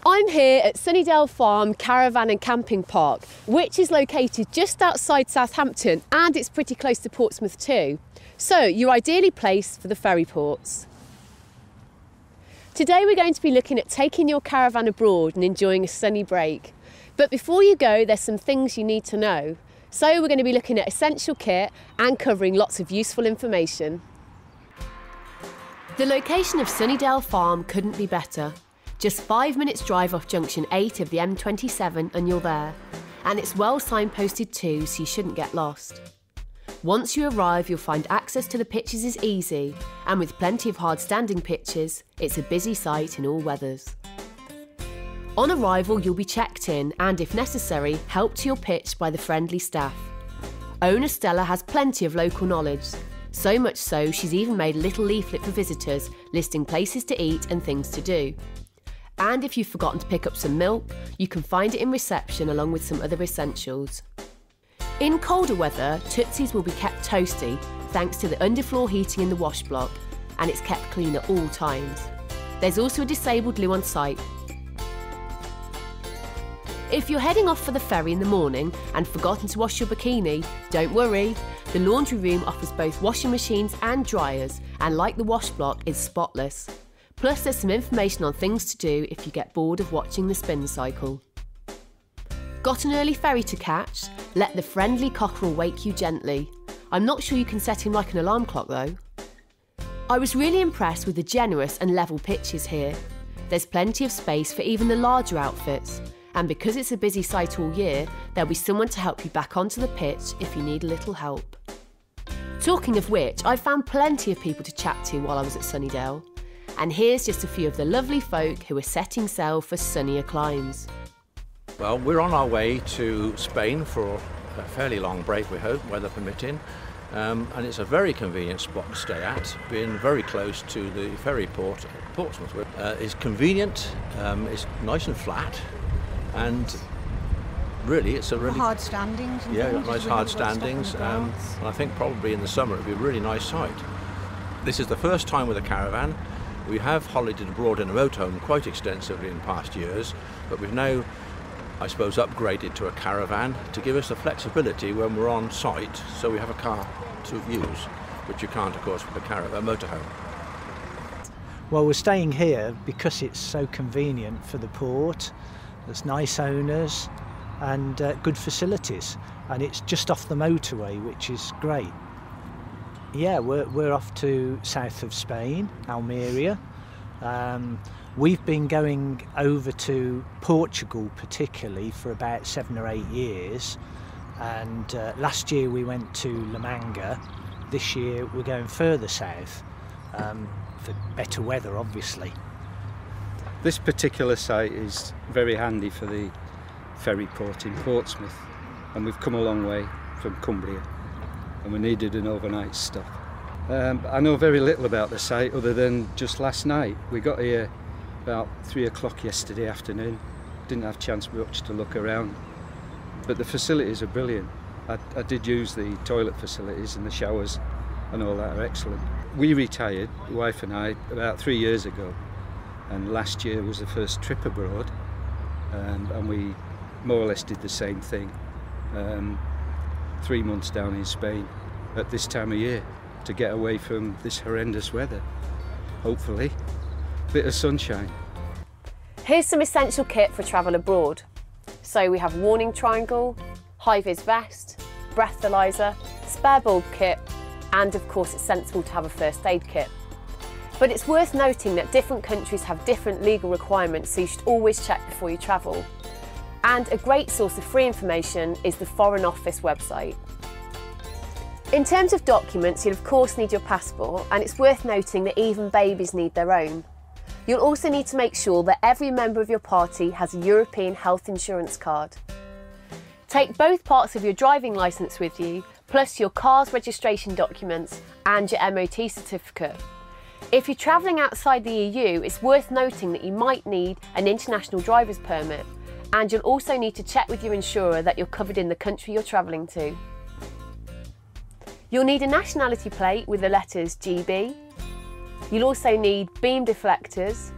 I'm here at Sunnydale Farm Caravan and Camping Park, which is located just outside Southampton, and it's pretty close to Portsmouth too. So you're ideally placed for the ferry ports. Today we're going to be looking at taking your caravan abroad and enjoying a sunny break. But before you go, there's some things you need to know. So we're going to be looking at essential kit and covering lots of useful information. The location of Sunnydale Farm couldn't be better. Just 5 minutes drive off junction 8 of the M27 and you're there. And it's well signposted too, so you shouldn't get lost. Once you arrive, you'll find access to the pitches is easy, and with plenty of hard standing pitches, it's a busy site in all weathers. On arrival, you'll be checked in and, if necessary, helped to your pitch by the friendly staff. Owner Stella has plenty of local knowledge, so much so she's even made a little leaflet for visitors listing places to eat and things to do. And if you've forgotten to pick up some milk, you can find it in reception along with some other essentials. In colder weather, Tootsie's will be kept toasty thanks to the underfloor heating in the wash block, and it's kept clean at all times. There's also a disabled loo on site. If you're heading off for the ferry in the morning and forgotten to wash your bikini, don't worry. The laundry room offers both washing machines and dryers, and like the wash block, is spotless. Plus there's some information on things to do if you get bored of watching the spin cycle. Got an early ferry to catch? Let the friendly cockerel wake you gently. I'm not sure you can set him like an alarm clock though. I was really impressed with the generous and level pitches here. There's plenty of space for even the larger outfits, and because it's a busy site all year, there'll be someone to help you back onto the pitch if you need a little help. Talking of which, I found plenty of people to chat to while I was at Sunnydale. And here's just a few of the lovely folk who are setting sail for sunnier climes. Well, we're on our way to Spain for a fairly long break, we hope, weather permitting. And it's a very convenient spot to stay at, being very close to the ferry port at Portsmouth. It's convenient, it's nice and flat, and really it's a really... Hard standings. Yeah, got nice hard standings, and I think probably in the summer it'll be a really nice site. This is the first time with a caravan. We have holidayed abroad in a motorhome quite extensively in past years, but we've now, I suppose, upgraded to a caravan to give us the flexibility when we're on site, so we have a car to use, which you can't, of course, with a motorhome. Well, we're staying here because it's so convenient for the port. There's nice owners and good facilities, and it's just off the motorway, which is great. Yeah, we're off to south of Spain, Almeria. We've been going over to Portugal particularly for about 7 or 8 years, and last year we went to La Manga. This year we're going further south for better weather, obviously. This particular site is very handy for the ferry port in Portsmouth, and we've come a long way from Cumbria, and we needed an overnight stop. I know very little about the site other than just last night. We got here about 3 o'clock yesterday afternoon. Didn't have a chance much to look around, but the facilities are brilliant. I did use the toilet facilities, and the showers and all that are excellent. We retired, the wife and I, about 3 years ago, and last year was the first trip abroad, and we more or less did the same thing. 3 months down in Spain at this time of year to get away from this horrendous weather. Hopefully, a bit of sunshine. Here's some essential kit for travel abroad. So we have warning triangle, high-vis vest, breathalyzer, spare bulb kit, and of course it's sensible to have a first aid kit. But it's worth noting that different countries have different legal requirements, so you should always check before you travel. And a great source of free information is the Foreign Office website. In terms of documents, you'll of course need your passport, and it's worth noting that even babies need their own. You'll also need to make sure that every member of your party has a European health insurance card. Take both parts of your driving licence with you, plus your car's registration documents and your MOT certificate. If you're travelling outside the EU, it's worth noting that you might need an international driver's permit, and you'll also need to check with your insurer that you're covered in the country you're travelling to. You'll need a nationality plate with the letters GB. You'll also need beam deflectors,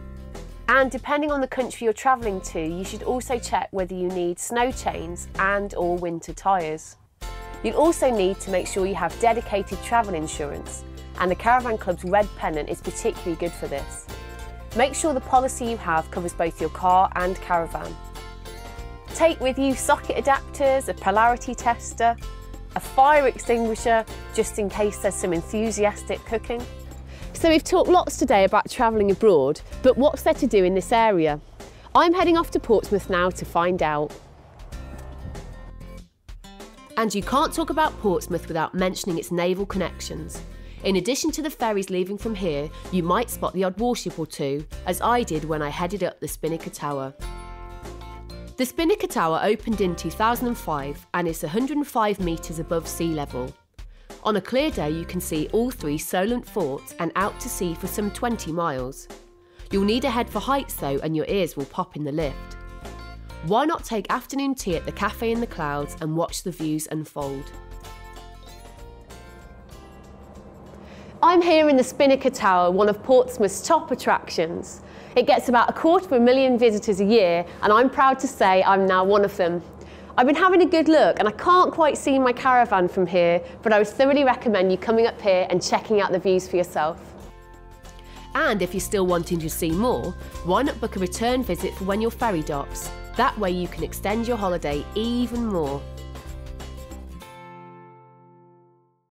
And depending on the country you're travelling to, you should also check whether you need snow chains and/or winter tyres. You'll also need to make sure you have dedicated travel insurance, and the Caravan Club's red pennant is particularly good for this. Make sure the policy you have covers both your car and caravan. Take with you socket adapters, a polarity tester, a fire extinguisher, just in case there's some enthusiastic cooking. So we've talked lots today about travelling abroad, but what's there to do in this area? I'm heading off to Portsmouth now to find out. And you can't talk about Portsmouth without mentioning its naval connections. In addition to the ferries leaving from here, you might spot the odd warship or two, as I did when I headed up the Spinnaker Tower. The Spinnaker Tower opened in 2005 and is 105 metres above sea level. On a clear day you can see all 3 Solent forts and out to sea for some 20 miles. You'll need a head for heights though, and your ears will pop in the lift. Why not take afternoon tea at the Cafe in the Clouds and watch the views unfold? I'm here in the Spinnaker Tower, one of Portsmouth's top attractions. It gets about 250,000 visitors a year, and I'm proud to say I'm now one of them. I've been having a good look and I can't quite see my caravan from here, but I would thoroughly recommend you coming up here and checking out the views for yourself. And if you're still wanting to see more, why not book a return visit for when your ferry docks? That way you can extend your holiday even more.